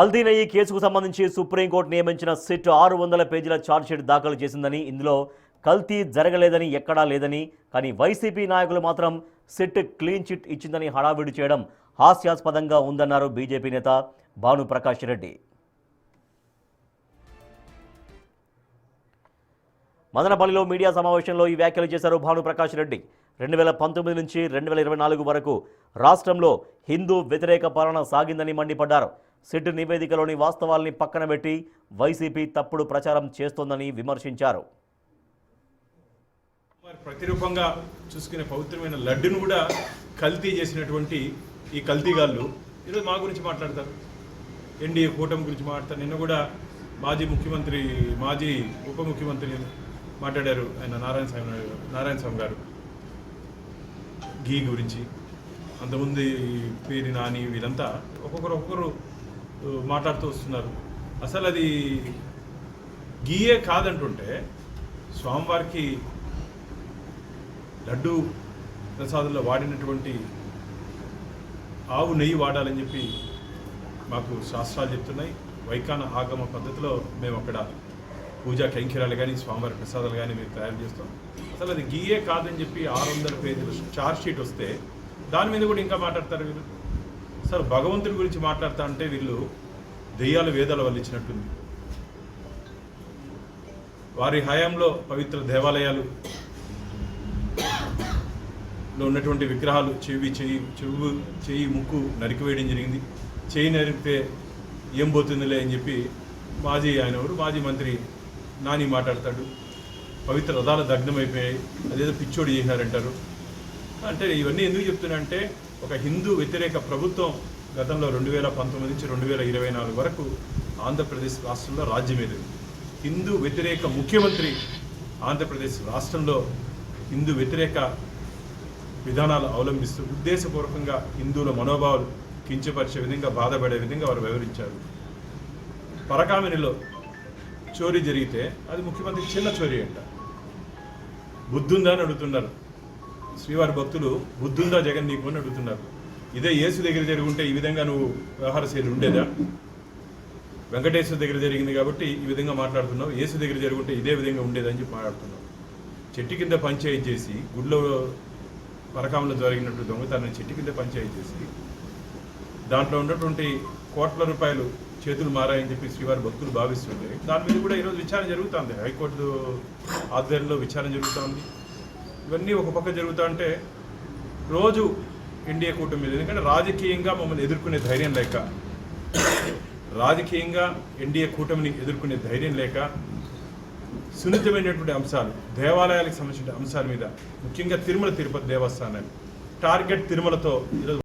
హల్దీ నెయ్యి కేసుకు సంబంధించి సుప్రీంకోర్టు నియమించిన సిట్ 600 పేజీల ఛార్జ్షీట్ దాఖలు చేసిందని, ఇందులో కల్తీ జరగలేదని ఎక్కడా లేదని, కానీ వైసీపీ నాయకులు మాత్రం సిట్ క్లీన్ చిట్ ఇచ్చిందని హడావిడి చేయడం హాస్యాస్పదంగా ఉందన్నారు బీజేపీ నేత భానుప్రకాష్ రెడ్డి. మదనపల్లిలో మీడియా సమావేశంలో ఈ వ్యాఖ్యలు చేశారు భానుప్రకాష్ రెడ్డి. 2019 నుంచి 2024 వరకు రాష్ట్రంలో హిందూ వ్యతిరేక పాలన సాగిందని మండిపడ్డారు. సిట్ నివేదికలోని వాస్తవాల్ని పక్కన పెట్టి వైసీపీ తప్పుడు ప్రచారం చేస్తోందని విమర్శించారు. ప్రతిరూపంగా చూసుకునే పవిత్రమైన లడ్డును కూడా కల్తీ చేసినటువంటి ఈ కల్తీగాళ్ళు ఈరోజు మా గురించి మాట్లాడతారు, ఎన్డీఏ కూటమి గురించి మాట్లాడతారు. నిన్న కూడా మాజీ ఉప ముఖ్యమంత్రి మాట్లాడారు, ఆయన నారాయణ స్వామి గారు గీ గురించి. అంతకుముందు పేరు నాని వీళ్ళంతా ఒక్కొక్కరు మాట్లాడుతూ వస్తున్నారు. అసలు అది గీయే కాదంటుంటే స్వామివారికి లడ్డు ప్రసాదంలో వాడినటువంటి ఆవు నెయ్యి వాడాలని చెప్పి మాకు శాస్త్రాలు చెప్తున్నాయి. వైఖాన ఆగమ పద్ధతిలో మేము అక్కడ పూజా కైంకర్యాలు కానీ స్వామివారి ప్రసాదాలు కానీ మేము తయారు చేస్తాం. అసలు అది గీయే కాదని చెప్పి 600 పేజీల ఛార్జ్షీట్ వస్తే దాని మీద కూడా ఇంకా మాట్లాడతారు వీళ్ళు. సార్ భగవంతుడి గురించి మాట్లాడుతూ అంటే వీళ్ళు దెయ్యాలు వేదాలు వల్లించినట్టుంది. వారి హయాంలో పవిత్ర దేవాలయాలు ఉన్నటువంటి విగ్రహాలు చెవి ముక్కు నరికివేయడం జరిగింది. చేయి నరికితే ఏం పోతుందిలే అని చెప్పి మాజీ మంత్రి నాని మాట్లాడతాడు. పవిత్ర రథాలు దగ్ధమైపోయాయి, అదేదో పిచ్చోడు చేశారంటారు. అంటే ఇవన్నీ ఎందుకు చెప్తున్నా అంటే ఒక హిందూ వ్యతిరేక ప్రభుత్వం గతంలో 2019 నుంచి 2024 వరకు ఆంధ్రప్రదేశ్ రాష్ట్రంలో రాజ్యమేది. హిందూ వ్యతిరేక ముఖ్యమంత్రి ఆంధ్రప్రదేశ్ రాష్ట్రంలో హిందూ వ్యతిరేక విధానాలు అవలంబిస్తూ ఉద్దేశపూర్వకంగా హిందువుల మనోభావాలు కించపరిచే విధంగా, బాధపడే విధంగా వారు వివరించారు. పరకామినిలో చోరీ జరిగితే అది ముఖ్యమంత్రి చిన్న చోరీ అంట. బుద్ధుందా అని అడుగుతున్నారు శ్రీవారి భక్తులు. బుద్ధుందా జగన్ నీకు అని అడుగుతున్నారు. ఇదే యేసు దగ్గర జరుగుంటే ఈ విధంగా నువ్వు వ్యవహార శైలి ఉండేదా? వెంకటేశ్వర దగ్గర జరిగింది కాబట్టి ఈ విధంగా మాట్లాడుతున్నావు. యేసు దగ్గర జరుగుంటే ఇదే విధంగా ఉండేదని చెప్పి మాట్లాడుతున్నావు. చెట్టు కింద పంచాయతీ చేసి, గుడిలో పరకామలో జరిగినట్టు దొంగతనాన్ని చెట్టు కింద పంచాయతీ చేసి దాంట్లో ఉన్నటువంటి కోట్ల రూపాయలు చేతులు మారాయని చెప్పి శ్రీవారి భక్తులు భావిస్తుంటే దాని మీద కూడా ఈరోజు విచారణ జరుగుతుంది. హైకోర్టు ఆధ్వర్యంలో విచారణ జరుగుతుంది. ఇవన్నీ ఒక పక్క జరుగుతూ ఉంటే రోజు ఎన్డీఏ కూటమి మీద, ఎందుకంటే రాజకీయంగా మమ్మల్ని ఎదుర్కొనే ధైర్యం లేక, రాజకీయంగా ఎన్డీఏ కూటమిని ఎదుర్కొనే ధైర్యం లేక సున్నితమైనటువంటి అంశాలు, దేవాలయాలకు సంబంధించిన అంశాల మీద, ముఖ్యంగా తిరుమల తిరుపతి దేవస్థానాన్ని టార్గెట్ తిరుమలతో ఈరోజు